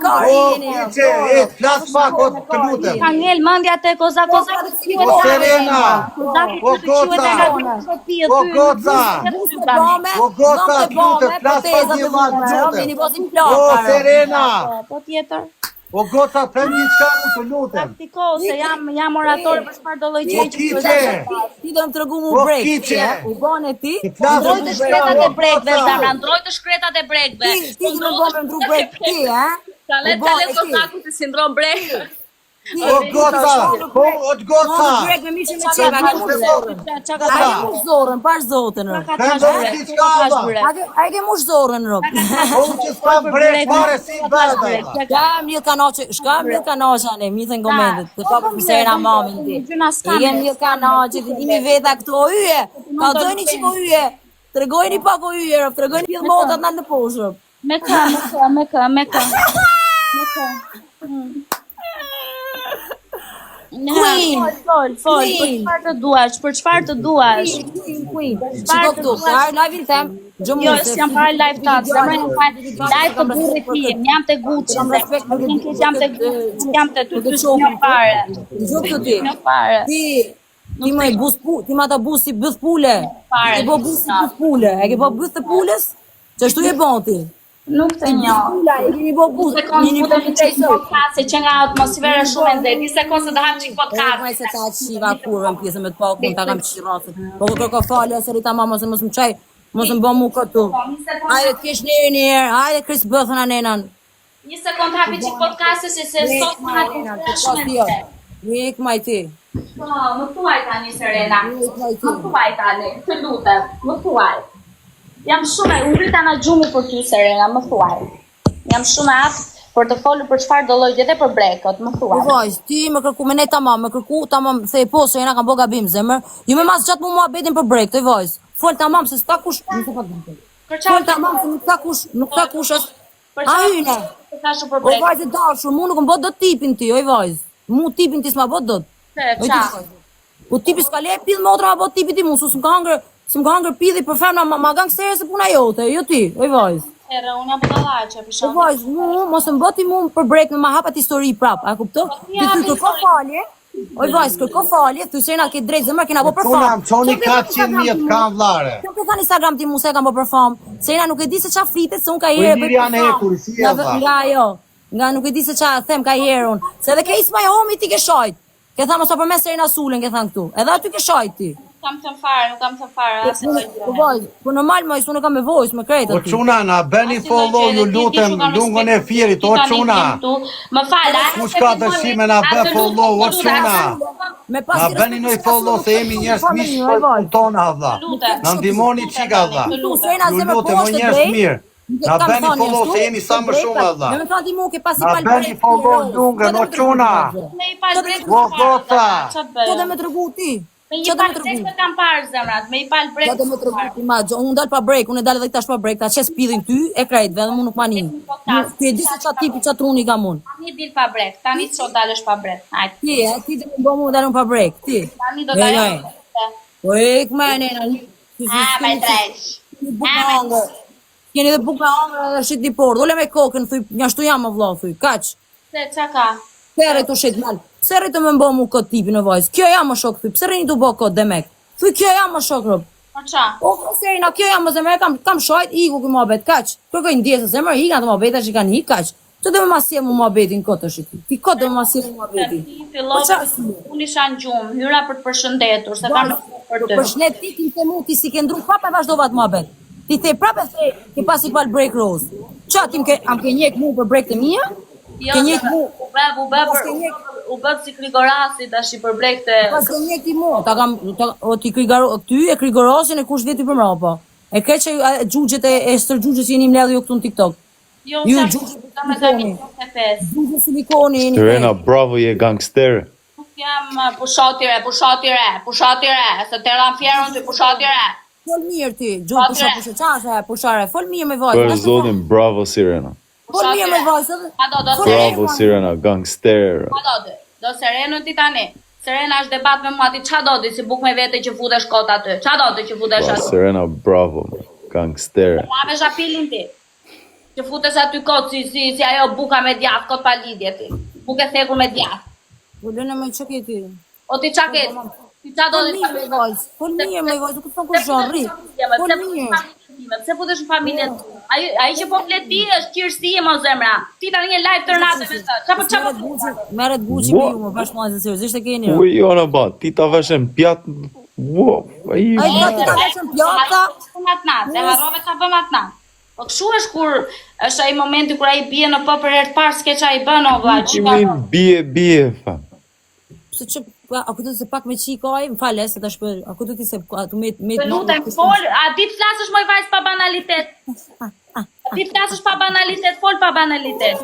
kari jeni. Flas pak, o të lutem. Ka ngel mendja te koza. O Serena. O Goca. O Goca. O Goca, të lutem, flas pak një malë, të lutem. O Serena. Po tjetër. O Goca, them një çka të lutem. Praktiko se jam orator për çfarë do lloj gjëje që ti do më tregu mu break. U bane ti? Ndroj të shkretat e brekve, Zamra, ndroj të shkretat e brekve. Ti do më ndru break ti, ha? Kalet kozaku të sindrom brek. O Goca, o Goca. Break me mishin me çeva, ka mush zorën, pash zotën. Ai ke mush zorën, rop. O që s'ka brek, pare si bërda. Shka mirë kanoqa ne, mi thënë komendet. Të ka për sera mamin ti. I mirë kanoqa, të dimi veta këto yje. Ka dojni që ko yje. Të regojni pak o yje, rop. Të regojni pjellë motat në poshë, rop. Me kë. Queen! Fol, për çfarë të duash? Queen! Çiko këtu, parë live-in tem, Jo, s'jam parë live ta, zemrën e fajt, live të burrit tim, jam të Gucci, jam të ty, jam fare. Gjokë ti, ti më e bus pu, ti ma ta bus si bëth pule. E po bus si bëth pule, e ke po bëth të pules? Që ashtu e bon ti? Nuk të njoh. E keni po bus, Një podcast që nga atmosfera shumë e nxehtë. Një sekondë se do hap çik podcast. Më se ta shiva kurrën pjesën me të pakun, ta kam çirrasë. Po kërko falje se rita mama se mos më çaj, mos më bë mu këtu. Hajde të kesh një herë, hajde Chris bëthën anenan. Një sekondë hapi çik podcast se sot më hapi shumë e nxehtë. Nik maj ti. Po, më thuaj tani Serena. Më thuaj tani, të lutem, më thuaj. Jam shumë u rita në gjumi për ty Serena, më thuaj. Jam shumë atë për të folur për çfarë do lloj gjë dhe për brekot, më thuaj. Vajz, ti më kërku me ne tamam, më kërku tamam, the po Serena kam bë gabim zemër. Jo më mas çat muhabetin për brek, të vajz. Fol tamam se s'ka kush, nuk e pa dëmë. Fol tamam se nuk ka kush as. A hyne. Të thashë për O vajz e dashur, mu nuk më bë dot tipin ti, oj vajz. Mu tipin ti s'ma bë dot. Po tipi s'ka le pill motra apo tipi ti mu, s'm ka hangër. Si më ka hangër pidhi për femna ma gangstere se puna jote, jo ti, oj vajz. Unë jam budallaqe, për shkak. O vajz, mos më bëti mu për brek me ma hapat histori prap, a kupto? Ti kërko falje, oj vajz, kërko falje, ty Serena ke drejt zemër, kena bo për fam. Qoni 400.000 kam vlare. Kjo ke tha në Instagram ti mu se kam bo për fam. Serena nuk e di se qa flitet, se unë ka jere për fam. Nga nuk e di se qa them ka jere unë. Se edhe ke isma e homi ti ke shajt. Ke tha mos për me Serena Sulin, ke tha këtu. Edhe aty ke shajt ti. Nuk kam thënë fare, asë të gjë. Po normal më unë kam me vojs, me krejt aty. O çuna, na bëni follow, ju lutem, lungën e fierit, o çuna. Më fal, kush ka dëshime na bë follow, o çuna. Na bëni noi follow se jemi njerëz miq tona valla. Na ndihmoni çika valla. Ju lutem, o njerëz mirë. Na bëni follow se jemi sa më shumë valla. Ne më thati mu ke pasi pal. Na bëni follow lungën, o çuna. O Goca. Po dhe me tregu ti. Me një pal brek të kam parë zemrat, me një pal brek të kam parë. Unë dal pa brek, unë dal edhe tash pa brek, ta qes pidhin ty, e krejt, dhe unë nuk mani. Ti e di se qa tipi qa truni ka mund. Tani dil pa brek, tani të qo dalësh pa brek. Ti dhe më bo mu dalën pa brek, ti. Tani do dalën. Po e këma e nena. Me tresh. Kjeni dhe buk me angre dhe shqit një por, dole me kokën, thuj, njashtu jam më vla, thuj, kaq. Se, qa ka? Pse të shit mal. Pse rritë me mbo mu këtë tipin e vajzë? Kjo jam më shok, thuj. Pse rritë të bo këtë demek? Thuj, kjo jam më shok, rëp. Po qa? O, Serena, kjo jam më zemer, kam shajt, i ku më abet, kaq. Kërkoj në djesë, zemer, i kanë të më abeta që kanë i, kaq. Që dhe me masje mu më abetin këtë është ti? Ti këtë dhe me masje mu më abetin. Ti fillovë, unë isha në gjumë, hyra për të përshëndetur, se kam për të. Përshëndet ti ti të mu, ti si ke ndru, prapë e vazhdova të më abet. Ti the prapë e the, ke pasi pal break rose. Qa, ti am ke njek mu për break të mija? Ke njek mu? U bë si Krigorasi tash i për brekte. Pas ke njëti mu, ti ty e Krigorasin e kush vjeti për mrapa. E ke që gjugjet e stërgjugjet që jeni mledhë jo këtu në TikTok. Jo, gjugjet silikoni. Serena, bravo, je gangster. Nuk jam pushatire, se të ram fjerën të pushatire. Fol mirë ti, pushare, fol mirë me vajzë. Për zonin, bravo, Serena. Fol mirë me vajzë. Bravo, Serena, gangster. Do Serenën ti tani. Serena është debat me mua ti qa do di si buk me vete që futesh kot aty. Qa do di që futesh aty? Serena, bravo, gangster. Ma me shapilin ti. Që futes aty kot si ajo buka me djath, kot pa lidhje ti. Buke thekur me djath. Po lënë më çka ke ti? O ti çka ke? Ti çka do të bëj vajz? Po mirë më vajz, nuk thon kur zon rri. Po mirë. Pse futesh në familjen? Ai që po flet ti është qirësi mo zemra. Ti tani një live tërnatë me të. Çfarë merret Gucci me ju, më bash mua seriozisht e keni. Ui, jona ba, ti ta veshën pjat. Wow, ai ti ta veshën pjata. Natnatë, e harrove ta bëm atnatë. Po kështu është kur është ai momenti kur ai bie në po për herë të parë s'ke çaj bën o vlla. Bie fa. Se çë a ku do të se pak me çikoj, më fal se tash a ku do të se atu me Të lutem fol, a di të flasësh më vajz pa banalitet. A di të flasësh pa banalitet, fol pa banalitet.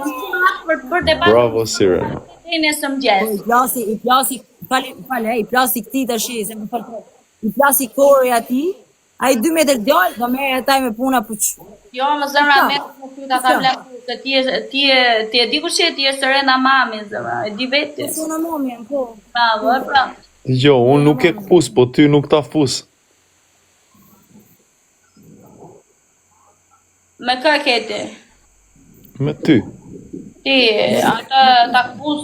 Për debat. Bravo Sirena. Nesër mëngjes. I plasi, i plasi këtij tash, se më fal. I plasi korri aty. Ai 2 metër djalë, do merr ataj me puna puç. Jo, më zemra me fyta ta vlen se ti e di kush je, ti je Serena mami zemra, e di vetë. Serena mami, po. Bravo, bravo. Jo, unë nuk e kpus, po ty nuk ta fus. Me kë ke ti? Me ty. Ti, ata ta kpus,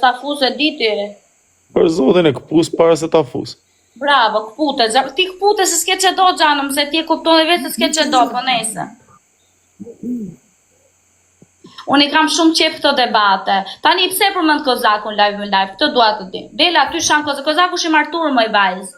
sa fus e di ti. Për zotin e kpus para se ta fus. Bravo, kpute, ti kpute se s'ke që do gjanëm, se ti e kupton e vetë se s'ke që do, po nejse. Unë i kam shumë qef këto debate. Tani pse përmend Kozakun live, këtë dua të di. Dela, ty shan Kozaku shi martur më i vajz.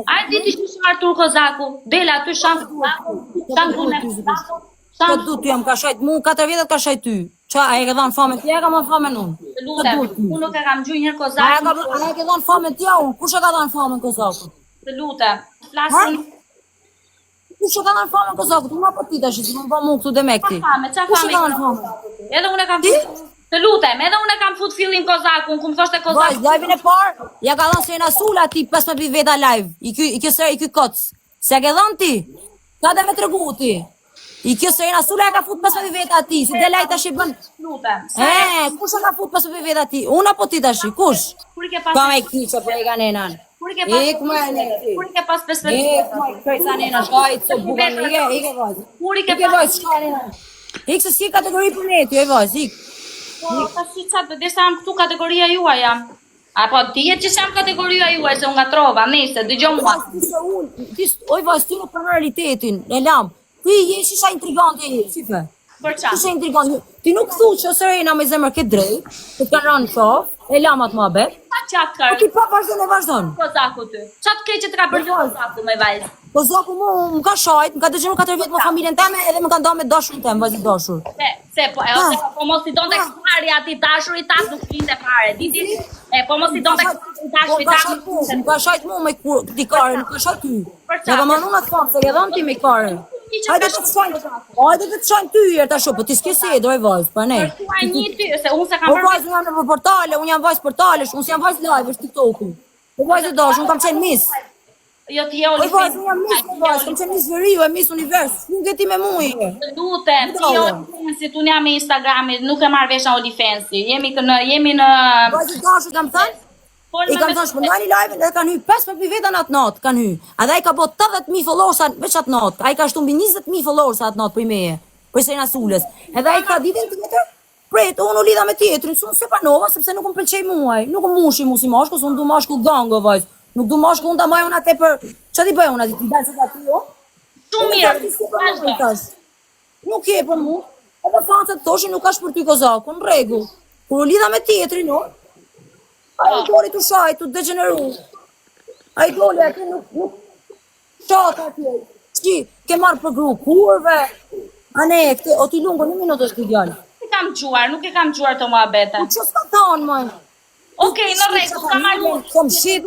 Ai di ti shi martur Kozaku. Dela, ty shan Kozaku. Shan Kozaku. Po du ty jam ka shajt mu 4 vjet ka shajt ty. Qa, a e ke dhënë famën tja, ka më famën unë? Lutem, unë nuk e kam gjujë njërë Kozakun. A e ke dhënë famën tja unë? Kush e ka dhënë famën Kozakun? Të lutem, flasin. Kush e ka dhënë famën Kozakun? Unë apo ti tash, si më bë mu këtu demekti. Qa Kush e ka dhënë famën? Edhe unë e kam fut. Të lutem, edhe unë e kam fut fillim Kozakun, ku më thoshte Kozakun. Vajz, live-in e parë, ja ka dhënë Serena Sula ti 15 veta live. I kjo koc. Se ke dhënë ti? Ka dhe me tregu ti. I kjo Serena Sula e ka fut 15 veta ti, si delaj tash i bën. Lutem. Kush e ka fut 15 veta ti? Unë apo ti tash? Kush? Kur i ke pas? Pa me kiço për e ka nenan. Kur i ke pas? Kur i ke pas 15 veta? Kërsa nena, shkaj të bukan, ike vajz. Kur i ke pas? Shkaj nena. Ik se si kategori për neti, jo vajz, ik. Po, ta si qatë, desa jam këtu kategoria juaj jam. Apo dihet që jam kategoria juaj, se unë nga trova, nese, dëgjoj mua. Oj vajz, ti nuk për realitetin, e lam. Ti je shisha intrigante, shife. Për qa? Shisha intrigante. Ti nuk thu që Serena me zemër ke drejt, të kanë rënë shof, e lamat më abet. Pa qatë ka Po ti pa vazhdon e vazhdon. Kozaku ty. Qatë ke që të ka bërgjë Kozaku me vajzë? Kozaku më ka shajt, më ka dëgjuar 4 vjet me familjen time edhe më ka ndonë me dashurën time, vajzë dashur. Po mos i donte këpari ati dashuri tas nuk flinte fare. Diti? Po mos i donte dashuri tas nuk flinte. Më ka shajt mu me ti kare, nuk ka shajt ty. Ja ka mënu me të famë, se ke dhënë ti me kare. Hajde të të shajnë ty e ta shumë, po ti s'ke se do e vajzë, pa ne. Përkuaj një ty, se unë se kam Po vajzë, unë jam në portale, unë jam vajzë portalesh, unë si jam vajzë live, është TikToku. Po vajzë dash, unë kam qenë mis. Jo ti je Po vajzë, unë jam mis, po vajzë, kam qenë mis veriu, e mis univers, nuk e ti me mu i. Lutem, ti jo OnlyFansit, unë jam me Instagramit, nuk e marrë vesha OnlyFansi, jemi në... Vajzë dash, kam thënë? I kam thënë shpëndani live dhe kanë hy 15 veta në atë natë, kanë hy. Edhe ai ka bot 80.000 followers veç atë natë. Ai ka shtu mbi 20.000 followers atë natë për meje. Për Serena Sulës. Edhe ai ka ditën tjetër. Pret, unë u lidha me tjetrin, unë se panova sepse nuk më pëlqej muaj. Nuk më mushi mu si mashkull, unë du mashkull gango vajz. Nuk du mashkull unë ta maj unë atë për çfarë ti bëj unë aty ti dalë se aty jo? Shumë mirë. Nuk je për mua. Edhe fansat thoshin nuk ka për ty Kozaku, në rregull. Kur u lidha me tjetrin, jo? Ai doli të shaj, të degeneru. Ai doli aty nuk shata atje. Çi, ke marrë për grup kurve. Ane, këtë, o ti lungo 1 minutë është këtë djallë. Nuk e kam gjuar të muhabete. Që s'ka thonë, moj? Okej, në rregull, kam marrë. Kom shit.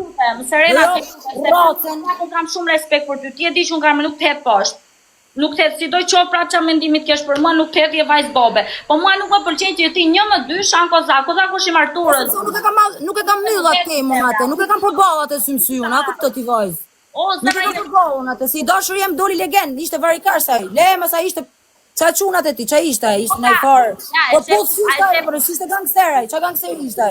Serena, unë kam shumë respekt për ty. Ti e di që unë kam nuk të hetë poshtë. Nuk të si doj qofë prapë që mendimit kesh për mua, nuk të je vajzë bobe. Po mua nuk më pëlqen që ti 1 më 2 shan Kozaku është i marturës. Nuk e kam myllat temën atë, nuk e kam përballat e sy-unë, a kupto ti vajzë. Nuk e kam përballat atë, si dashur jem doli legend, ishte varikar saj. Lema sa ishte qa qunat e ti, qa ishte, ishte në i farë. Po si ishte, ishte gangsteraj, qa gangster ishte.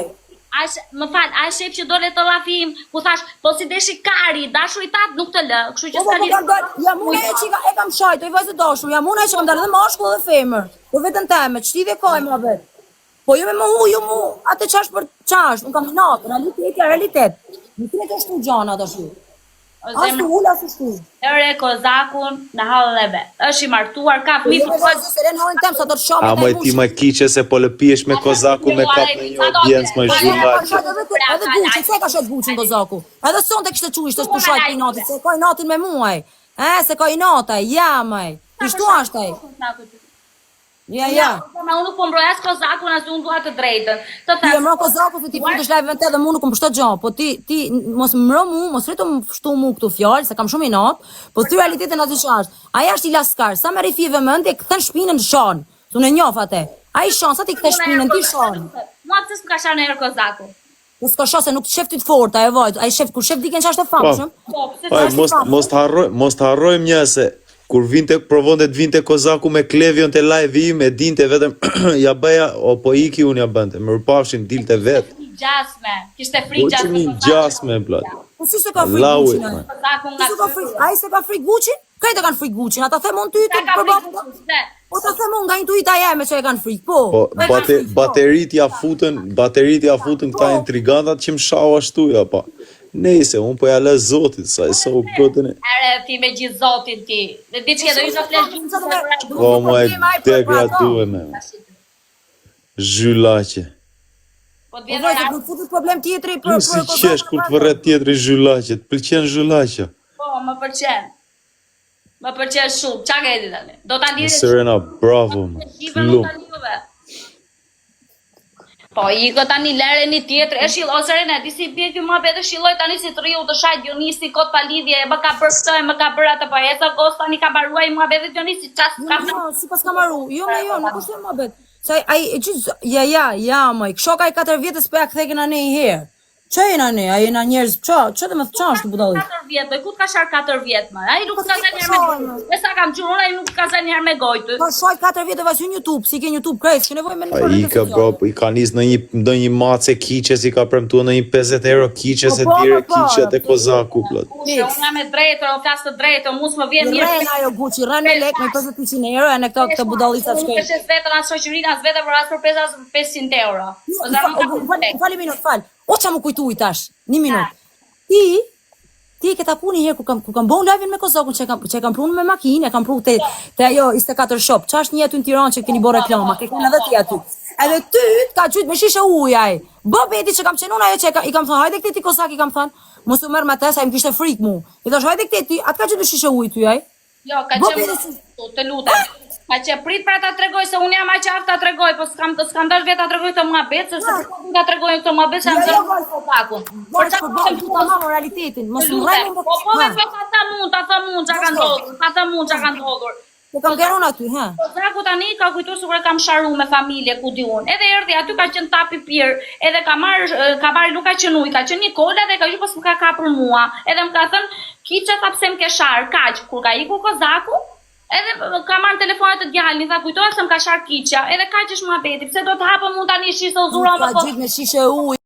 Më fal, a shef që dole të llafim, ku thash, po si deshi kari, dashur i tat nuk të lë, kështu që s'ka lidhje. Jam unë që e kam shajt, i vajzë dashur, jam unë që kam dalë dhe mashkull dhe femër. Po vetën teme, ç'ti dhe kaj më vet. Po jo me mu, atë çash për çash, unë kam natë, realitet. Nuk të ashtu gjana tash. Ashtu ula ashtu. Ere kozakun në hallën e vet. Është i martuar, ka fëmijë për vajzë se në hallën tem sa do të shoh. A më ti më kiçe se po lëpihesh me kozakun me kap në një audiencë më zhvilluar. Edhe Guçi, se ka shot Guçin kozaku. Edhe sonte kishte çuish të shajt i natit, se ka i natin me muaj. Se ka i nata, jamaj. Kështu është ai. Ja. Ma unë nuk po mbrojas kozakun, as unë dua të drejtën. Të Ti mbro kozakun se ti futesh live vente dhe mua nuk më shto gjë, po ti mos mbro mua, mos rritu më fshtu mua këtu fjalë se kam shumë i nat, po ty realitetin aty ç'është. Ai është i laskar, sa merr i fije vëmendje, kthen shpinën në shan. Unë e njoh atë. Ai shon sa ti kthe shpinën ti shon. Mua pse s'ka shar në herë kozaku. Po s'ka shon se nuk shef ti të fortë, ajo vajt. Ai shef kur shef dikën ç'është e famshëm. Mos të harrojmë një se kur provonte të vinte kozaku me Klevion te live im, e dinte vetëm ja bëja po iki unë ja bënte. Më pafshin dilte vet. Gjasme, kishte frikë gjasme. Gjasme blat. Po si se ka frikë Guçin? Ai se ka frikë Guçin? Këto kanë frikë Guçin, ata themon ty të përballë. Po ta themon nga intuita jeme që e kanë frikë. Po. Baterit ja futën këta intrigantat që më shau ashtu ja pa. Nëse unë po ja lë Zotit, sa e so godën e... Ere, ti me gjithë Zotin ti. Dhe di që ke do isha flesh gjithë Po, mu e degradue me. Zhyllaqe. Po, vajzë, nuk futet problem tjetri për... Si qesh kur të vërret tjetri zhyllaqe, të pëlqen zhyllaqe. Po, më pëlqen. Më pëlqen shumë, qa ke di tani? Do ta ndire... Serena, bravo, më. Po, i ka tani lere një tjetër, e shilo, Serena, ti si bje kjo ma bete shiloj tani si të riu të shaj Dionisi, kot pa lidhje, më ka bërë këtë, më ka bërë atë pa esa, gos tani ka baruaj ma bete Dionisi, qas ka... Jo, si pas ka maru, jo, nuk është e ma bete. Se ai, ja, moj, shoka i 4 vjetës për ja këthekin a ne i herë. Që e na ne, a e na njerëz, që dhe me thë qashtë budallit? 4 vjetë, ku t'ka shar 4 vjetë, më? A i nuk ka zë njerë me gojtë. E sa kam qurun, a i nuk ka zë njerë me gojtë. Po shoj 4 vjetë vazhë në YouTube, si ke në YouTube krejtë, që nevoj me në përnë të sociale. I ka njës në një mace kiqe, si ka premtua në një 50 euro kiqe, se dire kiqe të kozaku, plët. Unë nga me drejtër, o flasë të drejtër, mus më vjen mirë. Rena jo Guçi, rena me lek, me 50 euro, e në këto budallica të shkejtë. Unë vetën as shoqërinë, as vetë për as për 500 euro. Fali minut, fal. O qa më kujtuj tash, 1 minut. Ti ke taku një herë ku kam bon live-in me kozakun që e kam prunë me makinë, e kam prunë te ajo 24 shop. Qa është një aty në Tiranë që keni bo reklama, ke kënë edhe ti aty. Edhe ty ka qytë me shishe ujaj. Bë beti që kam qenun ajo që i kam thënë, hajde këti ti kozak i kam thënë, mos u merë me te, sa i më kishte frikë mu. I thash, hajde këti ti, atë ka qytë me shishe uj ty, aj? Jo, ka qenë të lutem. Ka që prit për ta tregoj se unë jam aq aftë ta tregoj, po s'kam dash vetë ta tregoj këtë muhabet, se ta tregoj këtë muhabet se jam zënë kozakun. Por çfarë bën ti ta marr realitetin? Mos u rrejmë me po vetë ta thamun çka kanë ndodhur. Ta thamun çka kanë ndodhur. Po kam gjeron aty, ha. Kozaku tani ka kujtuar se kur kam sharu me familje ku di unë. Edhe erdhi aty ka qenë tapi pir, edhe ka marrë nuk ka qenë ujë, ka qenë Nikola dhe ka qenë pas më ka kapur mua. Edhe më ka thënë, "Kiça ta pse më ke shar?" Kaq kur ka ikur Kozaku. Edhe ka marrë telefonat të djalin, tha kujtohet se më ka shar kiqja, edhe kaq është muhabeti, pse do të hapëm unë tani shishe u zura më po. Ka gjithë me shishe ujë.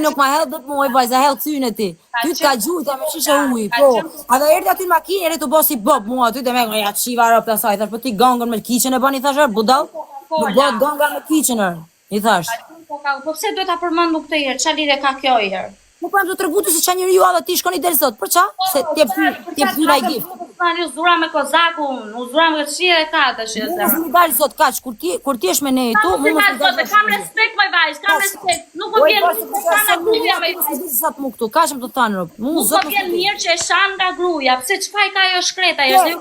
Nuk ma hell dot muaj vajza hell cyne ti. Ty ka gjujta me shishe ujë, po. A do erdhi aty në makinë, erdhi të bosi bob mua aty dhe me ja çiva rop ta saj, thash po ti gongën me kiqen e bani thash budall. Nuk bëhet gonga me kiqen i thash. Po pse duhet ta përmend nuk këtë herë, çfarë lidhje ka kjo herë? Nuk pam të treguti se çfarë njeriu edhe ti shkoni del sot. Për ç'a? Se ti e fyra i gift. Tani u zura me kozakun, u zura me çije e katash e zë. Nuk dal sot kaç kur ti je me ne këtu, më mos të kam respekt më vajz, kam respekt. Nuk po vjen sana gruaja me sot më këtu, kaqëm të thanë rop. Nuk po vjen mirë që e shan nga gruaja, pse çfarë ka ajo shkreta ajo?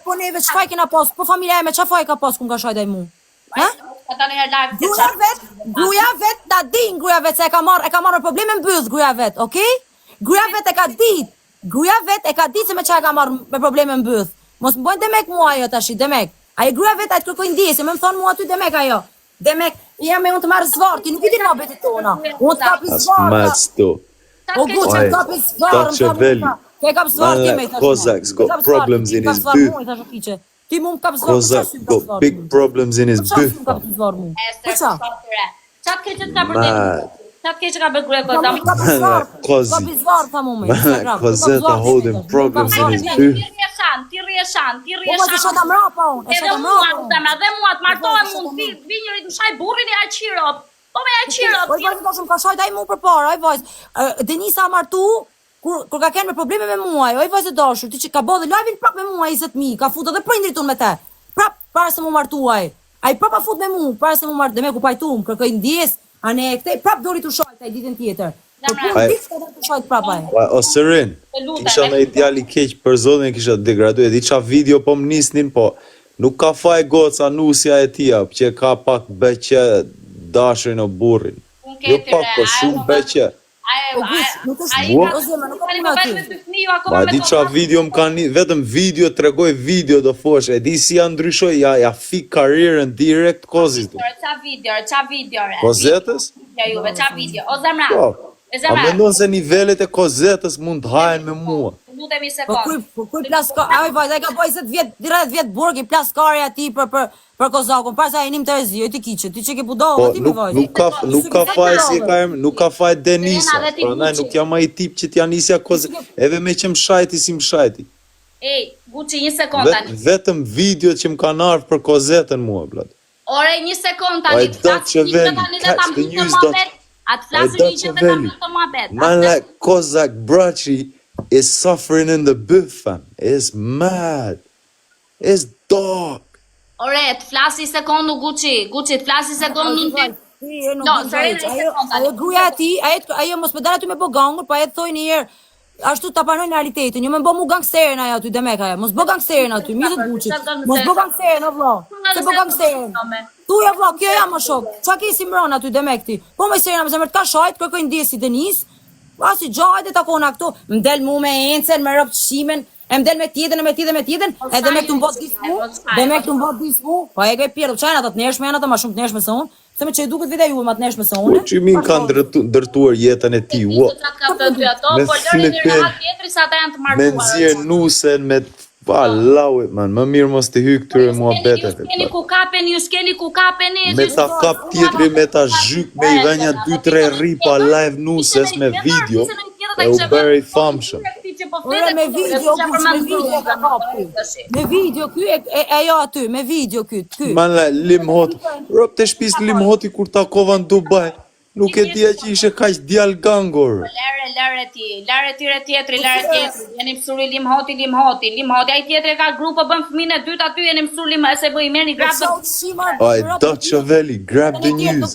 Po neve çfarë kena pas? Po familja ime çfarë ka pas ku nga shajtaj mu? Ha? Tani herë live gruaja vet ta din, gruaja vet se e ka marrë probleme mbyll gruaja vet, okay? Gruaja vet e ka ditë. Gruaja vet e ka ditë se me çfarë ka marrë me probleme mbyll. Mos më bën demek mua ajo tash, demek. Ai gruaja vet atë kërkoi ndjesë, më thon mua aty demek ajo. Demek jam unë të marr zvarr, ti nuk i din mobetit tona. Unë të kapi zvarr. O Guçi të kapi zvarr. Ke kam zvarr ti me tash. Kozak's got problems in his booth. Ti mu më kap zvarë, Kozak got big problems in his për qa biff. si më kap zvarë mu? Ester, Për qa? qatë keqët ka bërdet? Qatë keqët ka bërgre Kozak? Ka bizvarë, tha mu me. Kozeta holding problems in his biff. Ti rjeshan. Po që shata mrapa unë, e shata mrapa unë. Dhe mua të martohem mund, vi njëri të shaj burrin e aqirop. Po me aqirop. Po i vajzë të shumë ka shajt a i mu për para, oj vajzë. Denisa martu, kur ka kenë me probleme me muaj, oj vajzë dashur, ti që ka bo dhe live-in prap me muaj 20.000, ka fut edhe prindrit unë me te. Prap, para se mu martuaj. A i prap a fut me mu, para se mu martu, dhe me ku pajtum, kërkoj ndjes, ane e këtej, prap dori të shajt a i ditën tjetër. O Serin, kisha në ideal i keq për zotin, kisha degradu, e di qa video po më nisnin, po nuk ka faj goca nusja e tia, që ka pak beqe dashrin o burrin. Jo pak, po shumë beqe. Ma di qa video më ka një, vetëm video, tregoj video do fosh, e di si ja ndryshoj, ja fik karirën direkt kozit. Qa video, Kozetës? Qa video, o zemra. A mendon se nivellet e kozetës mund të hajen me mua? Lutemi sekond. Po kuj plaskar, aj vajzë, ai ka boj 10 vjet burg i plaskari ati për kozakun, pas a e nim të rezi, ti kiqe, ti që ke budohë, ti me vajzë. Nuk ka faj si e ka em, nuk ka faj Denisa, prandaj nuk jam ai tip që t'ja nisja kozet, edhe me që më shajti si më shajti. Ej, Gucci, 1 sekond tani. Vetëm video që më kanë ardhur për kozetën mua, blad. Ore, 1 sekond tani. Catch the news, Atë flasë një që të kam të muhabet. Man, like Kozak Brachi is suffering in the biff, fam. It's mad. It's dark. Ore, të flasi sekundu, Gucci, të flasi sekundu në ty. No, ajo gruja ati, ajo mos me dalë aty me bo gangur, pa e të thoi njerë, ashtu të panoj në realitetin, jo me bo mu gangsterin ajo aty, demek ajo, mos bo gangsterin aty, mitët Gucci, mos bo gangsterin, o vlo, se bo gangsterin. Tuja vla, kjo jam më shok, qa ki si mron aty demek ti, po me serina me zemër të ka shajt, kërkoj ndjes si Denis, asi gjajt e takona këtu, mdel mu me encen, me rëpë shimen, e mdel me tjetën, edhe me këtu mbot dismu, po e gëj pjerë, qajnë ato të neshme, janë ato ma shumë të neshme se unë, se me që i duket vide ju ma të neshme se unë. Që min kanë dërtuar jetën e ti, me flipin, me nëzirë nusen, me pa lauit, man, më mirë mos të hy këtyre mua beteve. S'keni ku kapeni, me ta kap tjetri, me ta zhyk, me i venja 2-3 ripa live nuses me video, e u bërë i famshëm. Ore, me video, me video, ky e jo aty, me video ky. Man, lim hoti, rop të shpis lim hoti kur takova në Dubai, nuk e dija që ishe kaq djal gangor. Lare tjetri, jeni mësuri lim hoti, ai tjetri ka grupo bën fëmijën e dytë aty, jeni mësuri lim, se bëj merrni grabë. Oj, Doçovelli, grab the news.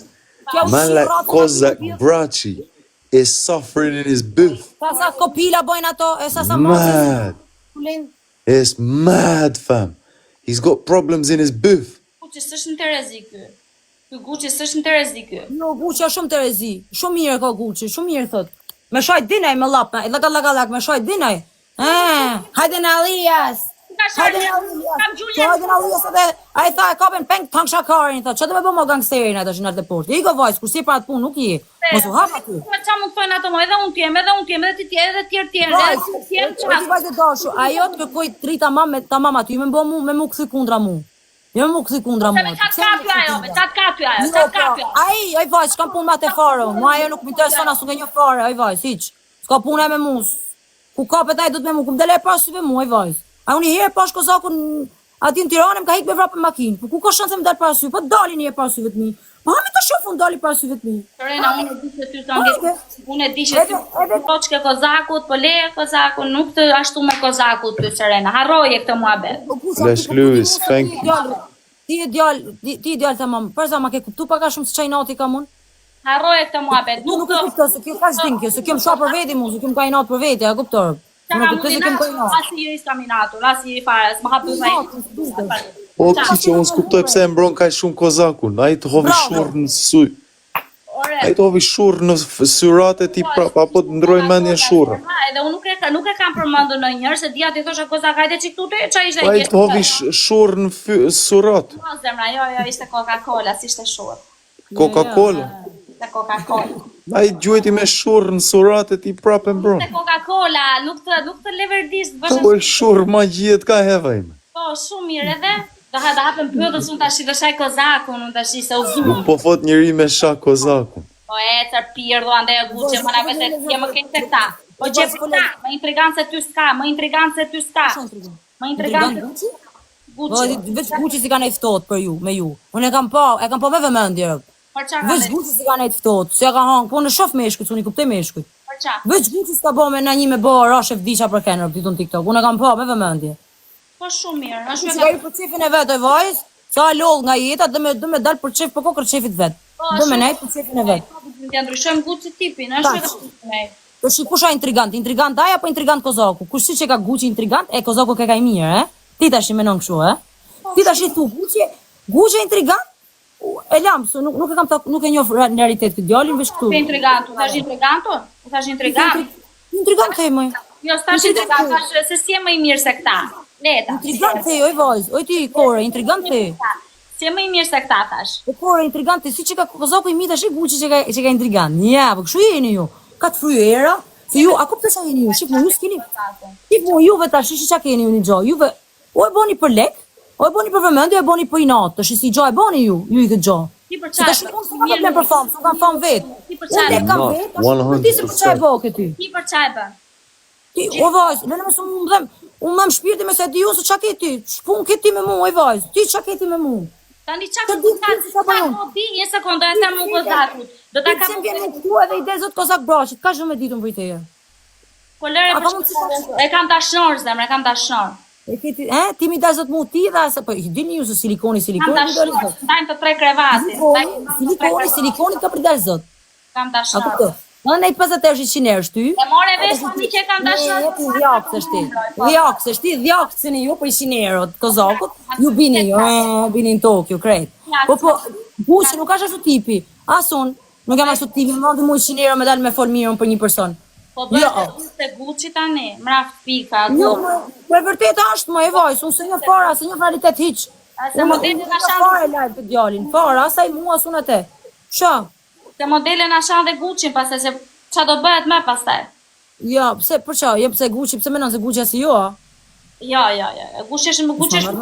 Man, like Kozak Brachi is suffering in his biff. Sa kopila bojnë ato, e sa mad. It's mad, fam. He's got problems in his biff. Gucci s'është në Terezi ky. Gucci s'është në Terezi ky. Jo, Gucci është shumë Terezi. Shumë mirë ka Gucci, shumë mirë thot. Me shajt dinaj me lapna, e laka, me shajt dinaj. Hajde në Alias. Hajde në Alias edhe, a i tha e kapen peng tank shakarin, tha, që të me bo më gangsterin e të shinar të portë. I go vajs, kur si pra atë pun nuk i, mos u hapa ty. Qa mund të thojnë ato mo, edhe unë tjem, edhe ti tjerë, edhe tjerë. O ti vajtë dashu, ajo të kërkoj tri tamam aty, me mu këthy kundra mu. Jo me mu këthy kundra mu. Qatë kapja ajo. Ai vajs, s'kam pun ma te fare, mu ajo nuk më intereson asu nga një fare, ai vajs, hiq. S'ka pun e me mu, ku kapet ai du të me mu, ku më dele e pasyve mu, ai vajs. A unë i herë pash kozakun ati në Tiranë, më ka hik me vrapë makinë. Po ku ka shanë se më dalë parasyve, po dali një parasyve të mi. Po hami të shofu në dali parasyve të mi. Sorena, unë e di që ty të angit, unë e di që ty të qoqke kozakut, po leje kozakut, nuk të ashtu me kozakut ty, Serena. Harroje këtë muhabet. Flash Lewis, thank you. Ti e djallë të mamë, përza ma ke kuptu pa ka shumë së qajnati ka mund? Harroje këtë muhabet. Nuk e kupto, se kjo ka shtin kjo, se kjo më shua për veti mu, se kjo më ka inat për veti, a kuptor. Asi jo iska minatur, asi i fare, s'ma hapu fajnë. O, që unë s'kuptoj pse e mbron kaj shumë kozakun, a i të hovi shurë në suj. A i të hovi shurë në syrat e ti prap, apo të ndroj mendje shurë. Edhe unë nuk e kam përmëndu në njërë, se dia ti thosha kozak, hajde që këtu të qa ishte e kje. A i të hovi shurë në syrat. No, zemra, jo, ishte Coca-Cola, si ishte shurë. Coca-Cola? Ishte Coca-Cola. A i gjujti me shurë në surat e ti prapë mbron. Ishte Coca-Cola, nuk të leverdisht bëshë. Po shurë ma gjithë ka heva ime. Po, shumë mirë edhe. Do hapëm pyetës unë tash do shaj kozakun, unë tash se u vim. Po fot njëri me shak kozakun. Po car pirdo andaj Guçi më na vetë ti më ke këta. Po gjep këta, më intrigant se ty s'ka, më intrigant se ty s'ka. Më intrigant Guçi? Veç Guçi si kanë ftohtë për ju, me ju. Unë e kam pa me vëmendje. Veç Guçi si kanë ftohtë, se ka hang, po në shoh meshkut, unë kuptoj meshkut. Veç Guçi s'ka bë me na një me bë rashë vdiça për kenër ditën TikTok. Unë e kam pa me vëmendje. Po shumë mirë. Ashtu që ai për çefin e vet e vajz, sa lodh nga jeta, do me dal për çef për kokër çefit vet. Do me nejt për çefin e vet. Ja ndryshojmë Guçi tipin, ashtu që Po kush është intrigant? Intrigant ai apo intrigant Kozaku? Kush si që ka Guçi intrigant, e Kozaku ka i mirë, Ti tash i menon kështu, Ti tash i thu Guçi intrigant? E lam, nuk e kam nuk e njoh në realitet këtë djalin veç këtu. Intrigant, u thash intrigantu? U thash intrigant? Intrigant thej më. Jo, s'tash intrigant, thash se si e më i mirë se këta. Leta. Intrigant thej, oj vajz, oj ti Kore, intrigant thej. Si e më i mirë se këta thash. Po Kore intrigant thej, si që ka Kozaku i mi tash i Guçi që ka intrigant. Ja, po kështu jeni ju. Ka të fryera, se ju, a ku përsa jeni ju? Shqip mu, ju s'keni. Shqip mu, juve tash, që keni ju një gjo? Juve, o e boni për lek, o e boni për vëmendje, o e boni për inatë, të shi si gjo e boni ju i këtë gjo. Ti për qaj, unë kam për famë, unë kam famë vetë. Unë e kam vetë, ti se për qaj bo këti. Ti për qaj bë. O vajzë, në mësë më dhem, unë më shpirti me se di ju se qa keti, shpun keti me mu, o vajzë, ti qa keti me mu. Tani çka di një sekondë e them nuk Kozakut. Do ta kam vjen këtu edhe ide zot Kozak Brashit. Ka shumë ditën për teje. Po lëre e kam dashur zemra, e kam dashur. E keti, ti mi dash zot mu ti dha se po i dini ju se silikoni do të Dajmë të 3 krevati. Silikoni ka për dash zot. Kam dashur. Në 50 euro ty. E more vesh tani që kam dashur. Dhjaksesh ti, dhjakseni ju për 100 euro të Kozakut. Ju bini në Tokyo, krejt. Po, Guçi nuk është ashtu tipi. Asun, nuk jam ashtu tipi, më mund mu 100 euro me dalë me fol mirën për një person. Po bërë se Guçi tani, mraft pika. Jo, për vërtet është më e vajs, unë se një fara, se një realitet hiq. Se modeli na shan fara live të djalin, fara, asaj mua asun atë. Sha. Se modele na shan dhe Guçin, pastaj se ç'a do bëhet më pastaj. Jo, pse për ç'a? Jo, pse Guçi, pse mendon se Guçi as jo? Jo. Guçi është më Guçi është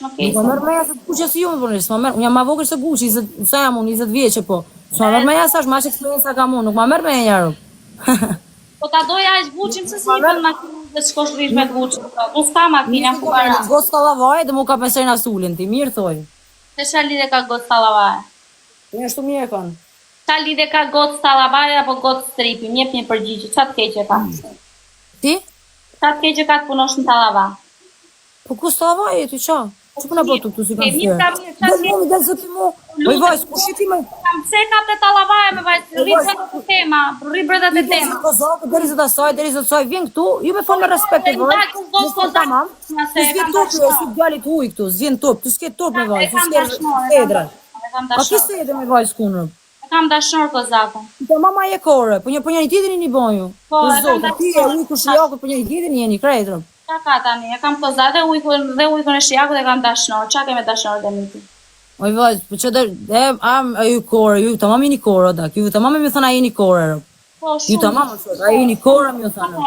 më keq. Po merr më as Guçi as jo, më vonë, s'ma merr. Unë jam më vogël se Guçi, sa jam unë 20 vjeçë po. S'ma merr më as më eksperiencë kam unë, nuk ma merr më herë. Po ta doja aq Guçin se si bën makinë të shkosh rish me Guçin. Unë s'ka makinë ku para. Gostallavaj dhe më ka pesën asulin ti, mirë thoj. Se ç'a lidhje ka Gostallavaj? Unë ashtu mirë kon. Ta lidhe ka gotë Stallavaja apo gotë stripi, njep një përgjigje, qa të keqe ka? Ti? Qa të keqe ka të punosh në Tallava? Po ku Stallavaja e ty qa? Që përna botu këtu si kanë fjërë? Dhe zëti mu, oj vajzë, ku shiti me? Pse ka të Tallavaja me vajzë, rribrët të tema, rribrët të tema. Deri zëtë asaj, vjen këtu, ju me thonë me respekt e vajzë, në s'ko tamam, të s'vjen top, si djallit huj këtu, s'vjen top, të s'ket top me vajzë, s'ket edra. A ki s'e edhe me vajzë kunër? Kam dashur Kozakun. Po mama je Kore, po njëri tjetrin i bonju. Po zot, ti e ujku shijakut për njëri tjetrin jeni krejtër. Çka ka tani? E kam Kozak dhe ujkun e shijakut e kam dashur. Çka kemë dashur dhe miti? Oj vajz, po çdo ju Kore, ju tamam jeni Kore dak. Ju tamam më thon ai jeni Kore. Po shumë. Ju tamam thot, ai jeni Kore më thonë.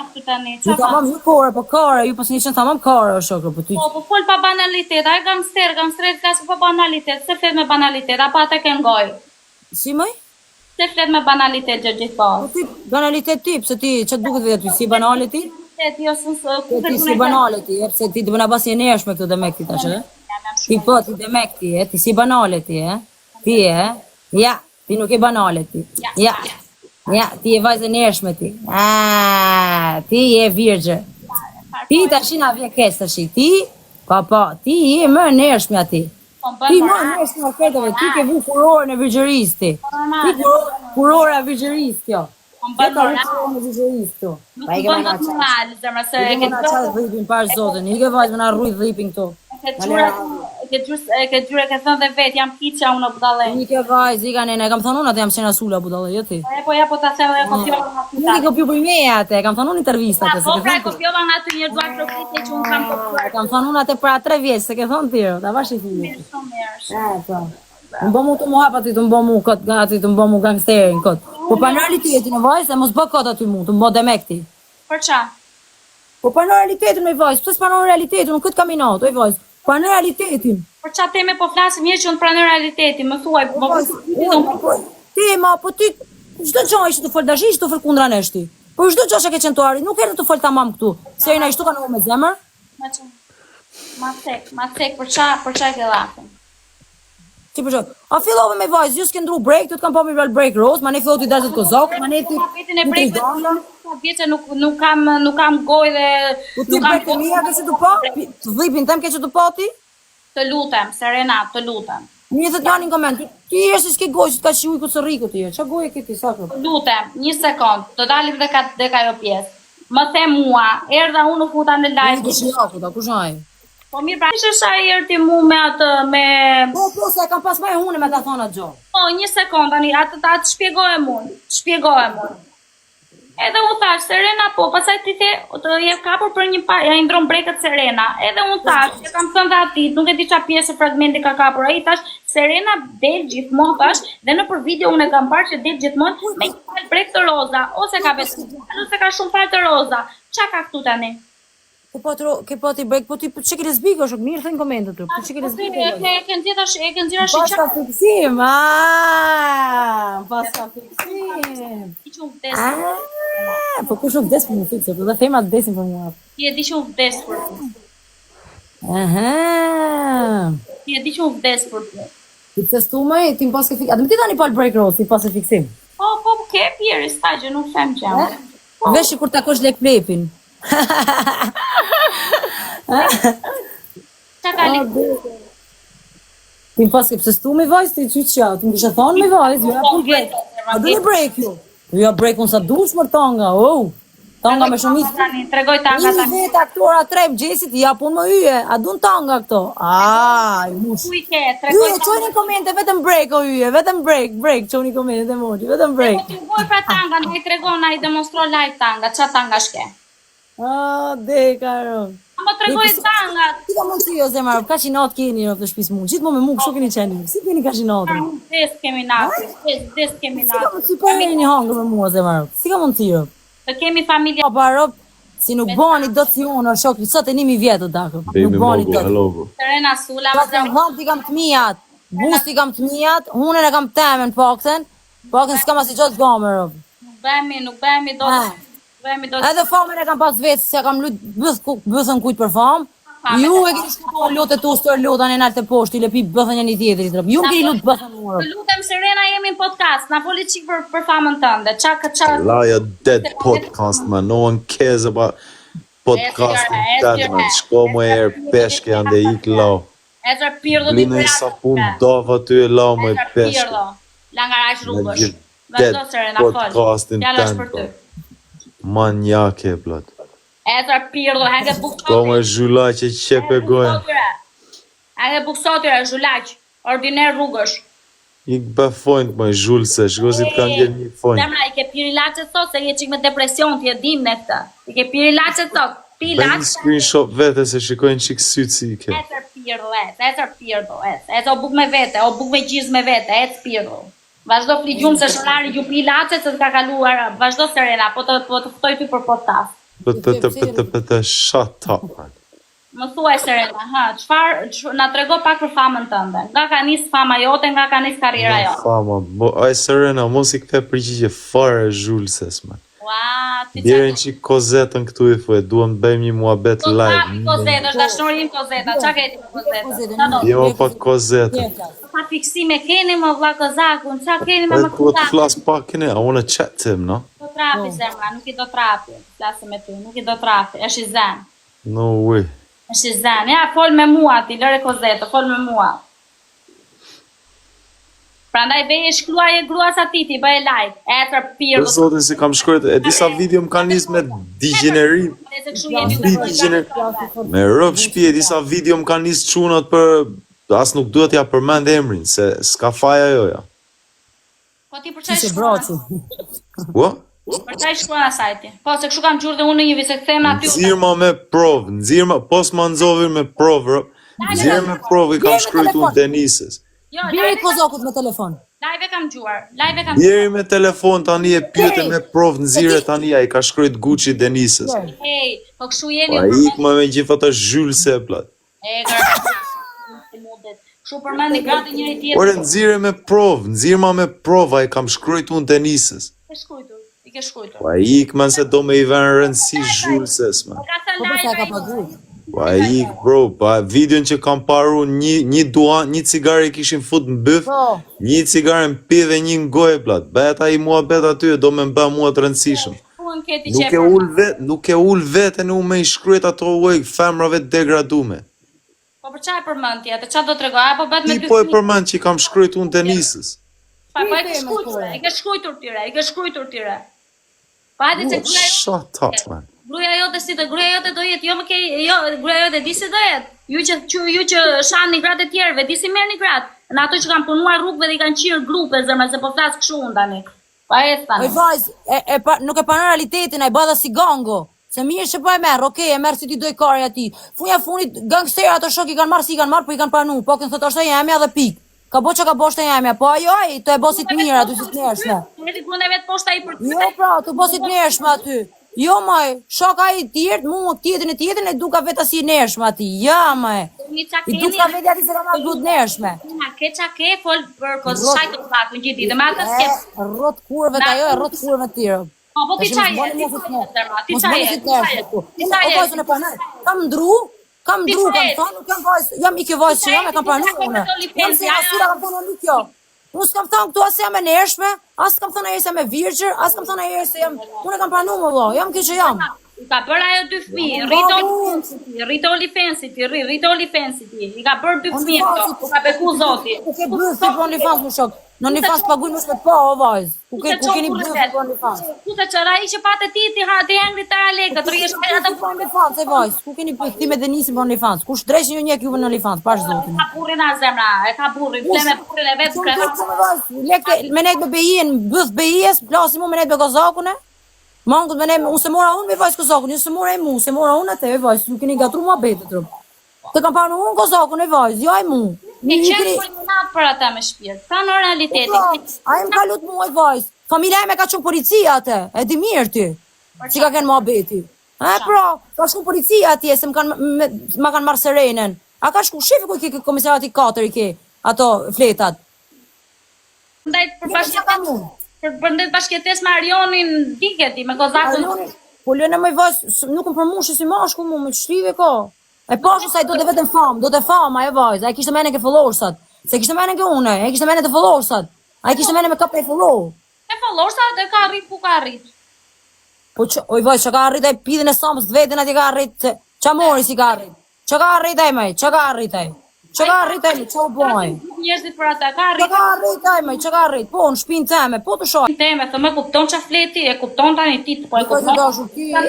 Ju tamam ju Kore, po Kore, ju pas nisën tamam Kore shokë, po ti. Po fol pa banalitet, ai gangster kas pa banalitet, se flet me banalitet, apo ata kanë gojë. Si mëj? Se flet me banalitet gjithmonë. Po ti banalitet ti, pse ti ç'a duket vetë ty si banale ti? Jo, ti si banale ti, pse ti do na basi nesh me këtë demek ti tash, Ti po ti demek ti, ti si banale ti, Ti ja, ti nuk e banale ti. Ja, ti e vajzë neshme ti. Ti je virgje. Ti tash na vjen kes tash ti. Po, ti je më neshme ati. Ti më neshme në fetëve, ti ke vu furorën e virgjërisë. Ti furora e virgjërisë kjo. Ti ka vu furorën e virgjërisë tu. Pa i kemë nga qatë. I kemë nga qatë dhipin parë zotën. I ke vajzë më nga rrujt dhipin këtu. E ke gjyre ke thënë dhe vetë, jam kiqa unë o budale. I ke vajzë, i ka nene, e kam thënë unë atë jam qena sula budale, jo ti. Ja, po ta thënë e kopjova nga ty. Nuk i kopju për meja atë, e kam thënë unë intervista të se Po, pra e kopjova nga ty një duar profite që unë kam kopjuar. E kam thënë unë atë pra 3 vjeç, se ke thënë tiro, ta vash i thimi. Po. Më bë mu të mu hapa ti të më bë mu këtë gati, të më bë mu gangsterin këtë. Po pa në realiteti në vajzë, mos bë këtë aty mu, të më bë demek ti. Për qa? Po pranon realitetin me vajzë, pse s'pranon realitetin, unë këtë kam inat, oj vajzë. Pranon realitetin. Për çfarë teme po flasim, mirë që unë pranoj realitetin, më thuaj, tema, po ti çdo gjë ishte të fol dashi, ishte të fol kundra neshti. Po çdo gjë që ke qentuari, nuk erdhi të fol tamam këtu. Se ai ashtu kanë me zemër. Ma tek, për çfarë ke lafën? Ti për shkak. A fillove me vajzë, ju s'ke ndru break, të kam pa me real break rose, ma ne filloi të dalë të kozok, ma ne ti. Vetin e break. Vjeçë nuk kam gojë dhe nuk kam kohë. Mia ke të po? Të dhipin tem ke të po ti? Të lutem, Serena, të lutem. Mirë thot janë në koment. Ti je se s'ke gojë, s'ka qiuj ku sërriku ti. Ç'a gojë ke ti saktë? Të lutem, 1 sekond, të dalim tek ajo pjesë. Më the mua, erdha unë u futa në live. Kush ai? Po mirë, pra ishe sa erti mu me atë, me... Po, se kam pas ma e hune me ta thona gjo. Po, 1 sekund, tani, atë shpjegohem unë. Edhe unë thash, Serena, po, pasaj ti të jep kapur për një pa, ja i ndron brekët Serena. Edhe unë thash, që kam thënë dhe atit, nuk e di qa pjesë fragmenti ka kapur. A i thash, Serena del gjithmonë, thash, dhe në për video unë e kam parë që del gjithmonë me një palë brek të roza, ose ka ka shumë palë të roza. Qa ka këtu tani? Ke po ti break, po ti që ke lesbiko, shok, mirë thënë komentet të, po që ke lesbiko. E ke nxira shqyqa. Paska fiksim, paska fiksim. Po kush nuk vdes për më fikse, po dhe thema të vdesin për mua. Ti e di që unë vdes për ty. Ti e di që unë vdes për ty. Ti të testu me, ti më paske fiksim. A të më ti ta një palë break rose, ti paske fiksim. Po, ke pjeri, sta gjë, nuk them që jam. Veshi kur takosh lek plepin. Qa ka li? Ti më paske pëse stu me vajzë, ti që qa, ti më kështë thonë me vajzë, a du një break ju? Ja break unë sa dush mërë tanga, tanga me shumit. Tregoj tanga tani. Një vetë aktora trep gjesit, ja pun më yje, a du në tanga këto? I mush. Ku i ke, tregoj tanga. Yje, qoj një komente, vetëm break o yje, vetëm break, qoj një komente e moqi, vetëm break. Po ti goj pra tanga, në i tregon, na i demonstro live tanga, qa tanga shke? Dekaro. A më tregoj tanga. Ti ka mund të jo zemar, ka që natë keni në të shpis mu, gjithë më me mu, kështu keni qeni, si keni ka që natë? Des kemi natë. Si ka mund të për një hangër me mua zemar, si ka mund të jo? Të kemi familja. Parop, si nuk bani do të jonë, shok, sot e 1.000 vjetë dakë. Baby Mogo, hello. Serena Sula. Pas e vënd t'i kam të mijat, bus t'i kam të mijat, hunën e kam temen pakten s'kam asi gjotë gamer. Nuk bëhemi do të... Edhe famën e kam pas vetë, se kam lutë bëthën kujtë për famë. Ju e keni shkupo lotë e tu stër lotën e nalë të poshtë, i lepi bëthën një tjetëri të rëpë. Ju më keni lutë bëthën mërë. Të lutem, Serena, jemi në podcast, na foli qikë për famën tënde. Laja dead podcast, man. No one cares about podcasting that, man. Shko më erë peshke janë dhe ik lau. Ezra Pirdo di Blinë i sapun dova ty e lau më e peshke. Pirdo, Langarash Rrugësh. Dead podcasting tënë. Manjake, plot. Ezra Pirdo, henge buksotyre. Shko më zhulaq e qepe gojnë. Henge buksotyre, zhulaq. Ordiner Rrugësh. Ik bëfojnë më zhullëse, shko si të kanë gjerë një fojnë. Zemra, i ke piri lache sot, se je qik me depresion, ti e dim në këta. I ke piri lache sot, pi lache. Bëjnë screenshot vete, se shikojnë qik sytë si i ke. Ezra Pirdo, o buk me vete, o buk me gjiz me vete, Ezra Pirdo. Vazhdo fli gjumë se shëllari ju pi lache, se të ka kaluar, vazhdo Serena, po të ftoj ty për podcast. Pëtë, shut up, man. Më thuaj Serena, na trego pak për famën tënde. Nga ka nis fama jote, nga ka nis karriera jote. Fama, aj Serena, mos i këthe përgjigje fare zhullëses, man. Djerën që kozetën këtu i thuj, duhem të bëjmë një muabet live. Kozetë, është dashurim kozeta, qa keti më kozeta? Jema pak kozetën. Pa fiksime keni më vla kozakun, qa keni me më kozakun? Të flas pak kene, I wanna chat to him, no? Do trapi, zemra, nuk I do trapi, flasë me ty, nuk I do trapi, është I zen. No way. është I zen, ja, fol me mua ti, lëre kozetë, fol me mua. Prandaj veje shkruaje gruas atiti, bëje like, etër pirë. Për zotin si kam shkruajt, e disa video më kanë nisë me digenerim. Me rëp shpi, e disa video më kanë nisë qunat për, as nuk duhet ja përmend emrin, se s'ka faja joja. Po ti për qaj shkruan? What? Për qaj shkruan asajti? Po, se kështu kam gjurë dhe unë një vise këthem në aty. Nxirma me provë, nxirma, pos ma nëzovir me provë, nxirma me provë I kam shkrujtu në Denisës. Biri kozokut me telefon. Live e kam gjuar. Live e kam Djeri me telefon tani e pyete me provë nxirre tani ai ka shkruajt Gucci Denisës. Ej, po kështu jeni Pa ik më me gjithë ato zhylse plot. E mundet. Kështu përmendni gratë njëri tjetrin. Ore nxirre me provë, nxirma me provë ai kam shkruajt unë Denisës. Ke shkruajtur. I ke shkruajtur. Pa ik më se do me i vënë rëndësi zhylses më. Ka thënë live. Pa ik bro, pa videon që kam paru një duan, një cigare kishin fut në byf, një cigare në pi dhe një në gojë plot. Bet ai mua bet aty do me mba mua të rëndësishëm. Nuk e ul veten u me i shkruajt ato uaj femrave degradume. Po për çfarë përmendti atë? Çfarë do t'rregoj? Apo bëhet me dy fëmijë? Po e përmend që i kam shkruajt unë Denisës. Pa e ke shkruajtur tyre. Pa hajde se shut up man. Gruaja jote si të gruaja jote do jetë, gruaja jote di si do jetë. Ju që shani gratë e tjerëve, di si merrni gratë. Në ato që kanë punuar rrugëve dhe i kanë qirë grupe zërma se po flas kështu unë tani. Pa e tani. Oj vajz, nuk e pranon realitetin, ai bada si gango. Se mirë që po e merr, okay, e merr si ti doj kari aty. Funit gangsterë ato shok i kanë marr si i kanë marr, po i kanë pranu. Po kënë thotë është jemi edhe pik. Ka bo që ka boshtë jemi, po ajo ai të e bosit mirë aty si të njershme. Edhe ku vet poshta i për. Jo pra, të bosit njershme aty. Jo maj, shoka i tjertë, mu tjetën e duka vetë asi nërshme ati, ja maj. I duka vetë ati se ka marrë duhet nërshme. Ke fol për kësë shajtë të plaku në gjithi, dhe me atë s'ke. Rot kurve të ajo, e rot kurve të tjero. Po ti qaje, kam ndru, jam i kjo vajzë që jam e kam pranu une. Jam se asyra kam thonë nuk jo. Unë s'kam thonë këtu asë jam e nërshme, asë kam thonë e se jam e virgjër, asë kam thonë e se jam, unë e kam pranu më vlo, jam kjo që jam. Ka bërë ajo 2 fëmijë, rrit OnlyFans ti, i ka bërë 2 fëmijë këto, ka beku zoti. Ku ke bërë si për OnlyFans më shok, në OnlyFans paguj më shmet po, o vajzë, ku keni bërë si për OnlyFans. Ku të qëra i që patë ti hengri të ralekët, rrjesh e atë për OnlyFans, e vajzë, ku keni bërë ti me Denisin për OnlyFans, ku shdresh një njek juve në OnlyFans, pash zotin. Ka burrin a zemra, e ka burrin, ble me burrin e vetë me nejtë me bejien, bëth bejies, plasi mu me nejtë me gazakune. Mangët me ne, unë se mora unë me vajzë kozakun, ju se mora e mu, se mora unë atë e vajzë, ju keni gatru mua betë të rëmë. Të kam parë unë kozakun e vajzë, jo e mu. E qenë polimat për ata me shpirë, ta në realitetin. A e më kalut mu e vajzë, familja e me ka qënë policia atë, e di mirë ty, që ka kenë mua beti. E pra, ka shku policia atje, se ma kanë marë serenen. A ka shku, shefi ku i ke komisarati 4 i ke, ato fletat. Për ndet bashkëtes me Arionin diketi, me kozakun. Po lënë me vajzë, nuk më përmushë si mashku mu, me shrive ko. E pashu sa i do të vetëm famë, do të famë ajo vajzë, a i kishtë mene ke followersat. Se kishtë mene ke une, a i kishtë mene të followersat. A i kishtë mene me kap e follow. E followersat e ka arrit ku ka arrit. Po që, oj vajzë, që ka arrit e pidhin e samës të vetën ati ka arrit, që mori si ka arrit. Që ka arrit e maj, që ka arrit e. Që ka arrit e, që u boj? Njerëzit për ata, ka arrit. Që ka arrit e, me, që ka arrit? Po, në shpinë teme, po të shoj. Në teme, thë me kupton që fleti, e kupton tani ti, po e kupton.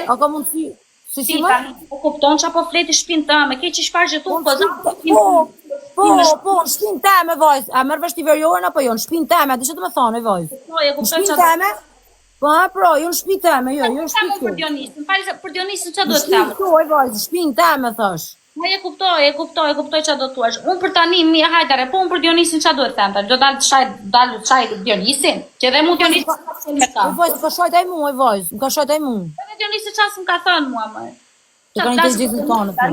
A ka mundësi? Si më? Po kupton që po fleti shpinë teme, ke që shfarë gjithu, po në shpinë teme, vajzë. A mërë vështë i verjojnë, apo jo, në shpinë teme, di që të me thonë, vajzë. Në shpinë teme? Po, pro, jo në shpinë teme, jo në shpinë teme. Për Dionisin që duhet teme? Në shpinë teme, thash. E kuptoj që do t'uash. Unë për tani, mi e hajdare, po unë për Dionisin që duhet them, do dalë të shaj Dionisin, që edhe mu Dionisin me ka. Vajzë, më ka shajt aj mu, vajzë, më ka shajt aj mu. Edhe Dionisin qasë më ka thënë mua, më. Të ka një të gjithë në tonë, po.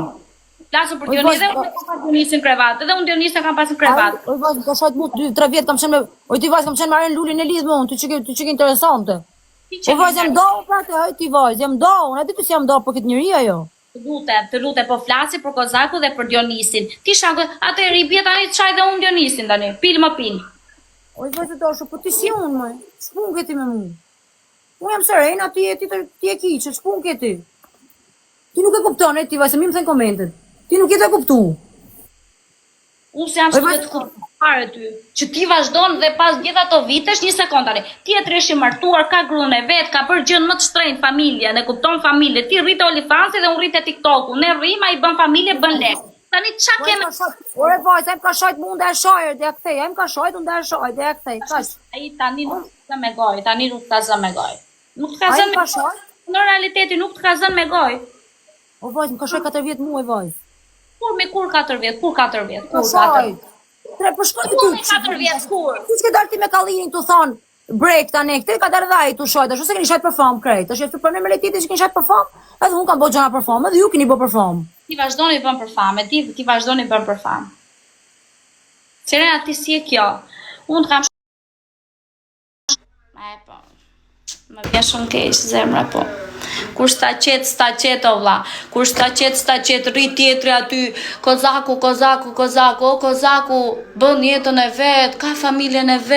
Lasë për Dionisin, edhe unë kam pas Dionisin krevat, edhe unë Dionisin kam pas në krevat. Oj, vajzë, më ka shajt mu, 2-3 vjetë kam qenë me, oj ti vajzë, kam qenë marrën lullin e lidhë mu, ty që ke interesante. O vajzë, jam do, prate, oj ti vajzë, jam do, unë e di të si jam do për këtë njëri ajo. Të lute, po flasi për Kozaku dhe për Dionisin. Ti shako, atë e ribje tani të qaj dhe unë Dionisin tani, pil më pil. Oj, vajzë dosho, po ti si unë, mëj, shpun këti me mu. Unë jam sërejna, ti e kiqë, shpun këti. Ti nuk e kupton, ti vajzë, mi më thënë komentet. Ti nuk e të kuptu. Unë se jam shpët të kuptu pare ty, që ti vazhdojnë dhe pas gjitha to vitesh, një sekundari, ti e treshi martuar, ka gruën e vetë, ka bërë gjënë më të shtrejnë familja, ne kupton familje, ti rritë OnlyFans dhe unë rritë TikToku, ne rrima i bën familje, bën lek. Tani qa keme... Ore vajzë, e më ka shajt mu ndë e shajër, dhe e kthej, e më ka shajt ndë e shajt, dhe e kthej, kash. Aji tani nuk të me goj, nuk të ka zën me goj. Nuk të ka zën me goj. Në realiteti nuk të ka zën me goj. O vajzë, më ka shajt 4 vjetë mu e vajzë. Kur 4 vjetë, kur 4 vjetë, kur 4 vjetë. Po shkoj ti. Unë 4 vjet kur. Ti që dalti me kallinin tu thon break tani, këtë ka dardhaj tu shoj, tash ose keni shajt perform krejt. Tash është për me letiti që keni shajt perform, edhe unë kam bëu gjëra perform, edhe ju keni bëu perform. Ti vazhdoni bën perform, ti vazhdoni bën perform. Serena, ti si e kjo? Unë kam po. Më vjen shumë keq zemra po. Kur sta qet o vlla. Kur sta qet rri tjetri aty. Kozaku, o Kozaku, bën jetën e vet, ka familjen e vet.